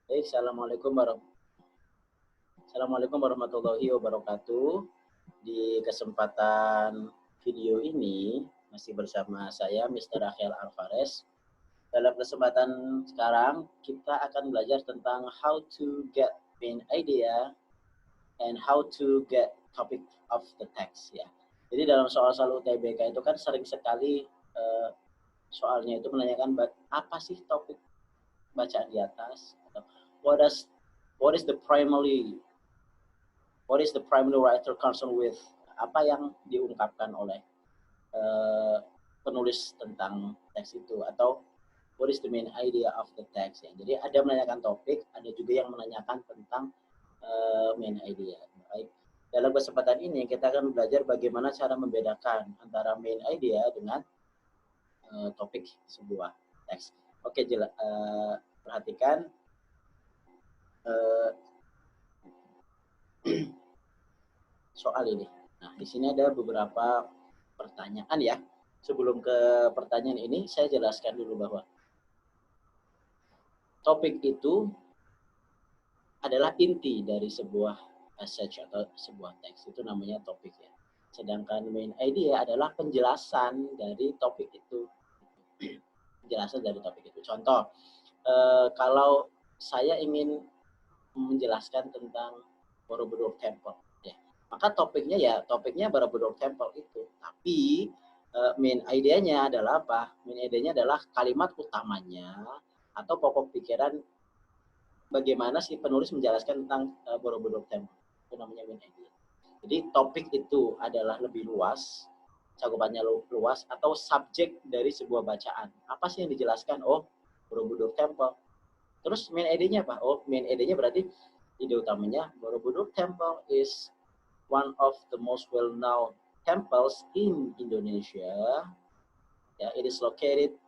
Assalamualaikum warahmatullahi wabarakatuh. Di kesempatan video ini masih bersama saya Mr. Rafael Alvarez. Dalam kesempatan sekarang kita akan belajar tentang how to get main idea and how to get topic of the text ya. Jadi dalam soal-soal UTBK itu kan sering sekali soalnya itu menanyakan apa sih topik bacaan di atas, atau what is the primary writer concerned with, apa yang diungkapkan oleh penulis tentang teks itu, atau what is the main idea of the text ya. Jadi ada menanyakan topik, ada juga yang menanyakan tentang main idea. Baik. Dalam kesempatan ini kita akan belajar bagaimana cara membedakan antara main idea dengan topik sebuah teks. Oke, perhatikan soal ini. Nah, di sini ada beberapa pertanyaan ya. Sebelum ke pertanyaan ini, saya jelaskan dulu bahwa topik itu adalah inti dari sebuah passage atau sebuah teks. Itu namanya topik ya. Sedangkan main idea adalah penjelasan dari topik itu. Penjelasan dari topik itu. Contoh, kalau saya ingin menjelaskan tentang Borobudur Temple, ya, maka topiknya Borobudur Temple itu. Tapi main idenya adalah apa? Main idenya adalah kalimat utamanya atau pokok pikiran bagaimana si penulis menjelaskan tentang Borobudur Temple. Itu namanya main idea. Jadi topik itu adalah lebih luas, cakupannya luas, atau subjek dari sebuah bacaan. Apa sih yang dijelaskan? Oh, Borobudur Temple. Terus main idenya apa? Oh, main idenya berarti ide utamanya Borobudur Temple is one of the most well-known temples in Indonesia. Ya, it is located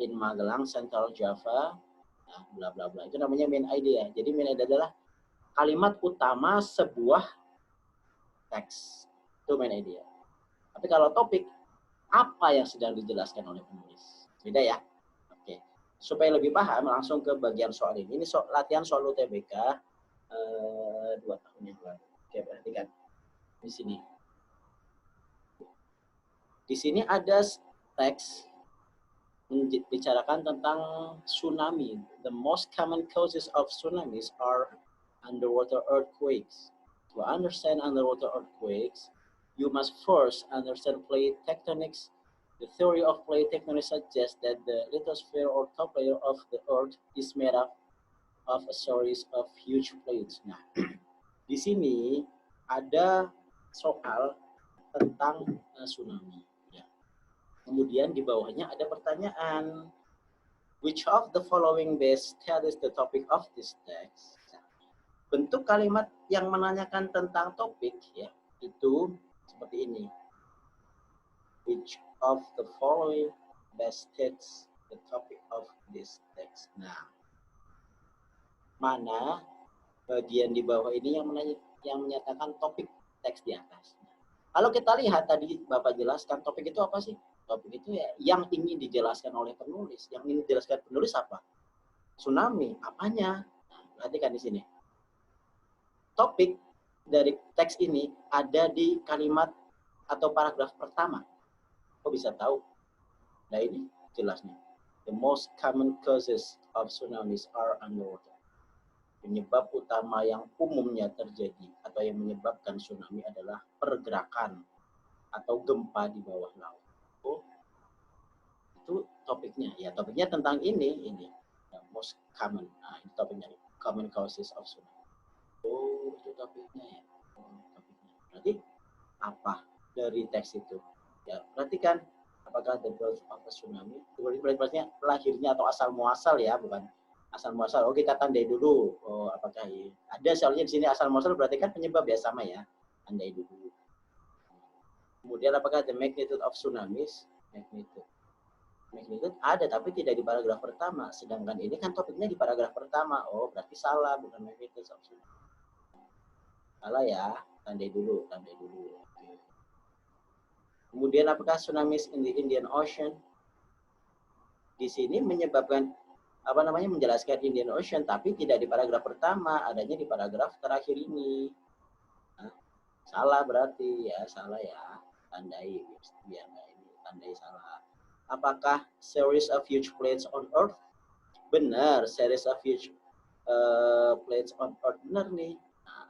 in Magelang, Central Java. Nah, bla bla bla. Itu namanya main idea. Jadi main idea adalah kalimat utama sebuah teks. Itu main idea. Tapi kalau topik, apa yang sedang dijelaskan oleh penulis? Beda ya. Oke. Supaya lebih paham, langsung ke bagian soal ini. Ini latihan soal UTBK 2 tahun yang lalu. Oke, perhatikan. Di sini. Di sini ada teks membicarakan tentang tsunami. The most common causes of tsunamis are underwater earthquakes. To understand underwater earthquakes, you must first understand plate tectonics. The theory of plate tectonics suggests that the lithosphere or top layer of the earth is made up of a series of huge plates. Nah, di sini ada soal tentang tsunami. Ya. Kemudian di bawahnya ada pertanyaan, which of the following best tells the topic of this text? Nah, bentuk kalimat yang menanyakan tentang topik ya itu seperti ini. Which of the following best states the topic of this text? Nah, mana bagian di bawah ini yang menyatakan topik teks di atas? Kalau kita lihat tadi Bapak jelaskan, topik itu apa sih? Topik itu ya yang ingin dijelaskan oleh penulis. Yang ingin dijelaskan penulis apa? Tsunami. Apanya? Nah, perhatikan di sini. Topik dari teks ini ada di kalimat atau paragraf pertama. Kok bisa tahu? Nah, ini jelas nih. The most common causes of tsunamis are underwater. Penyebab utama yang umumnya terjadi atau yang menyebabkan tsunami adalah pergerakan atau gempa di bawah laut. Oh, itu topiknya. Ya, topiknya tentang ini. Most common. Nah, ini topiknya. Common causes of tsunami. Oh, itu topiknya ya. Oh, topiknya. Berarti apa dari teks itu? Ya, perhatikan apakah the birth of a tsunami. Berarti lahirnya atau asal muasal ya, bukan asal muasal. Oh, kita tandai dulu. Oh, apakah ada soalnya di sini asal muasal berarti kan penyebab ya sama ya. Tandai dulu. Kemudian apakah the magnitude of tsunamis? Magnitude ada tapi tidak di paragraf pertama. Sedangkan ini kan topiknya di paragraf pertama. Oh, berarti salah, bukan magnitude of tsunami. Salah ya. Tandai dulu. Oke. Kemudian apakah tsunamis in the Indian Ocean? Di sini menyebabkan menjelaskan Indian Ocean, tapi tidak di paragraf pertama, adanya di paragraf terakhir ini. Nah, salah berarti ya, salah ya, tandai biar nggak ini, tandai salah. Apakah series of huge plates on Earth? Benar, series of huge plates on Earth, benar nih. Nah,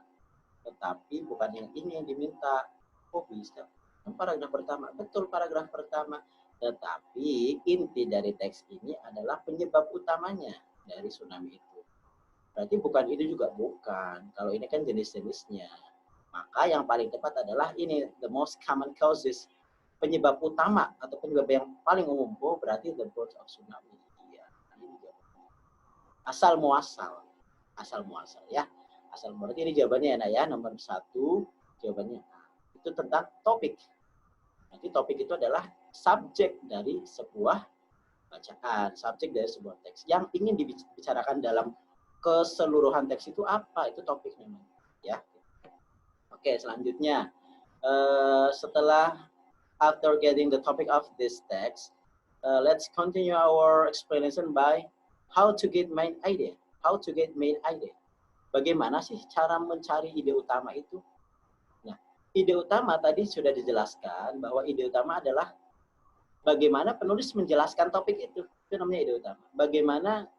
tetapi bukan yang ini yang diminta. Kok bisa? Paragraf pertama, betul paragraf pertama. Tetapi inti dari teks ini adalah penyebab utamanya dari tsunami itu. Berarti bukan itu juga bukan. Kalau ini kan jenis-jenisnya. Maka yang paling tepat adalah ini, the most common causes. Penyebab utama atau penyebab yang paling umum. Oh, berarti the birth of tsunami. Iya. Asal muasal. Asal muasal ya. Asal muasal. Ini jawabannya ya, nomor 1 jawabannya. Itu tentang topik. Nanti topik itu adalah subjek dari sebuah bacaan, subjek dari sebuah teks. Yang ingin dibicarakan dalam keseluruhan teks itu apa? Itu topik memang. Ya. Oke, selanjutnya. Setelah after getting the topic of this text, let's continue our explanation by how to get main idea. How to get main idea. Bagaimana sih cara mencari ide utama itu? Nah, ide utama tadi sudah dijelaskan bahwa ide utama adalah bagaimana penulis menjelaskan topik itu. Itu namanya ide utama. Bagaimana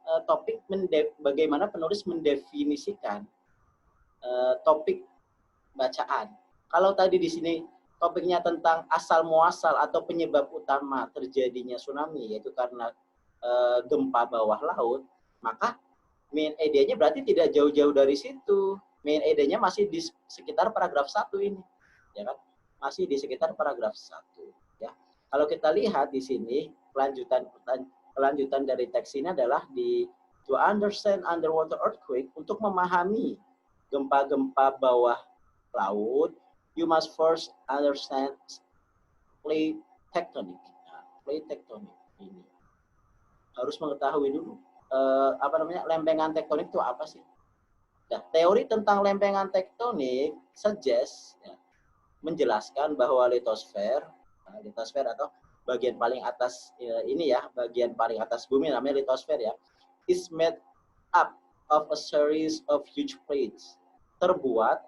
bagaimana penulis mendefinisikan topik bacaan. Kalau tadi di sini topiknya tentang asal muasal atau penyebab utama terjadinya tsunami, yaitu karena gempa bawah laut, maka main idenya berarti tidak jauh-jauh dari situ. Main idenya masih di sekitar paragraf 1 ini, ya kan? Masih di sekitar paragraf 1, ya. Kalau kita lihat di sini kelanjutan dari teks ini adalah di to understand underwater earthquake, untuk memahami gempa-gempa bawah laut, you must first understand plate tectonic. Nah, plate tectonic ini harus mengetahui dulu lempengan tektonik itu apa sih? Nah, teori tentang lempengan tektonik suggest menjelaskan bahwa litosfer atau bagian paling atas bagian paling atas bumi namanya litosfer ya, is made up of a series of huge plates, terbuat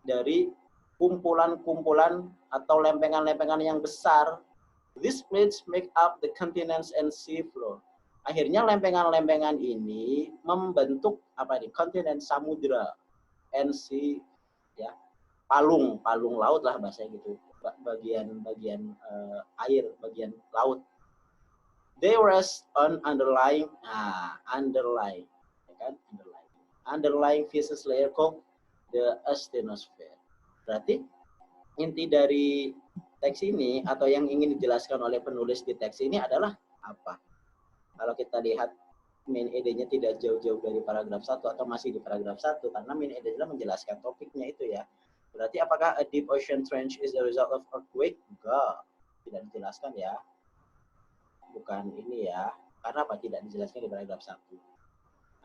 dari kumpulan-kumpulan atau lempengan-lempengan yang besar. These plates make up the continents and sea floor. Akhirnya lempengan-lempengan ini membentuk kontinen, samudra, and sea, ya, palung laut lah bahasanya gitu, bagian air, bagian laut. They rest on underlying physics layer called the asthenosphere. Berarti inti dari teks ini atau yang ingin dijelaskan oleh penulis di teks ini adalah apa? Kalau kita lihat main idenya tidak jauh-jauh dari paragraf 1 atau masih di paragraf 1, karena main ide adalah menjelaskan topiknya itu ya. Berarti apakah a deep ocean trench is the result of earthquake? Enggak, tidak dijelaskan ya. Bukan ini ya. Karena apa tidak dijelaskan di paragraf 1?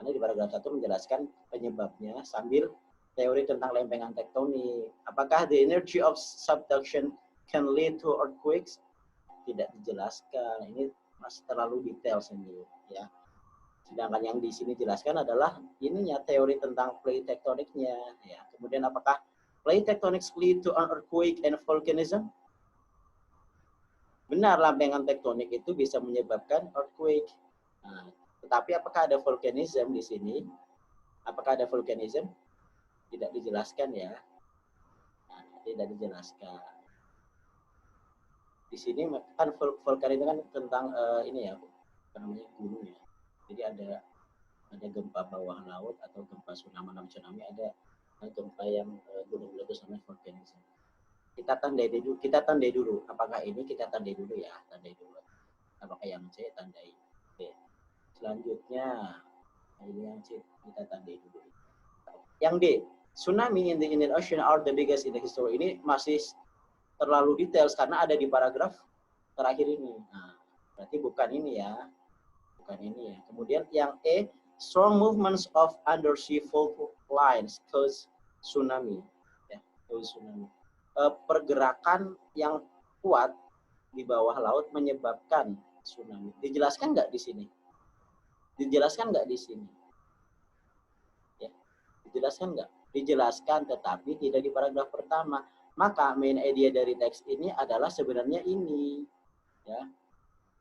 Karena di paragraf 1 menjelaskan penyebabnya sambil teori tentang lempengan tektonik. Apakah the energy of subduction can lead to earthquakes? Tidak dijelaskan. Ini masih terlalu detail sendiri ya. Sedangkan yang di sini jelaskan adalah ininya teori tentang plate tektoniknya ya. Kemudian apakah plate tectonics lead to an earthquake and volcanism? Benar, lempengan tektonik itu bisa menyebabkan earthquake. Nah, tetapi apakah ada volcanism di sini? Apakah ada volcanism? Tidak dijelaskan ya. Nah, tidak dijelaskan. Di sini kan vulkan itu kan tentang ini ya, apa namanya, gunung ya. Jadi ada gempa bawah laut atau gempa tsunami, ada gempa yang gunung meletus namanya volcanism. Kita tandai dulu. Apakah ini kita tandai dulu ya, tandai dulu. Apakah yang C tandai. Oke. Selanjutnya ini yang C kita tandai dulu. Yang D, tsunami in the Indian Ocean are the biggest in the history. Ini masih terlalu detail karena ada di paragraf terakhir ini. Nah, berarti bukan ini ya. Bukan ini ya. Kemudian yang E, strong movements of undersea fault lines cause tsunami. Ya, cause tsunami. Pergerakan yang kuat di bawah laut menyebabkan tsunami. Dijelaskan nggak di sini? Dijelaskan nggak di sini? Ya, dijelaskan nggak? Dijelaskan, tetapi tidak di paragraf pertama. Maka main idea dari teks ini adalah sebenarnya ini, ya.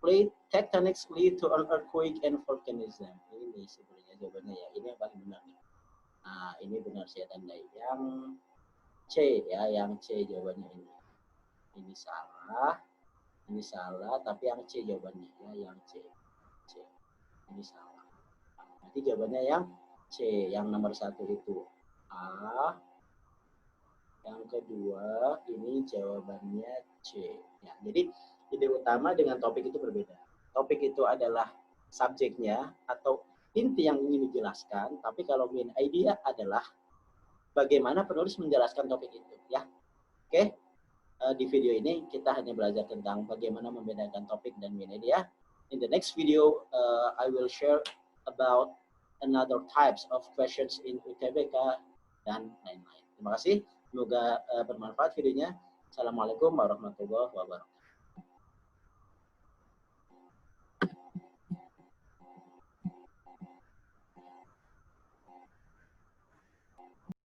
Plate tectonics lead to an earthquake and volcanism. Ini sebenarnya jawabannya ya. Ini yang paling benar nih. Nah, ini benar saya tandai. Yang C ya, yang C jawabannya ini. Ini salah, tapi yang C jawabannya ya, yang C. Ini salah. Nanti jawabannya yang C, yang nomor 1 itu A. Yang kedua ini jawabannya C. Ya, jadi ide utama dengan topik itu berbeda. Topik itu adalah subjeknya atau inti yang ingin dijelaskan, tapi kalau main idea adalah bagaimana penulis menjelaskan topik itu. Ya, oke. Di video ini kita hanya belajar tentang bagaimana membedakan topik dan main idea. In the next video, I will share about another types of questions in UTBK dan lain-lain. Terima kasih. Semoga bermanfaat videonya. Assalamualaikum warahmatullahi wabarakatuh.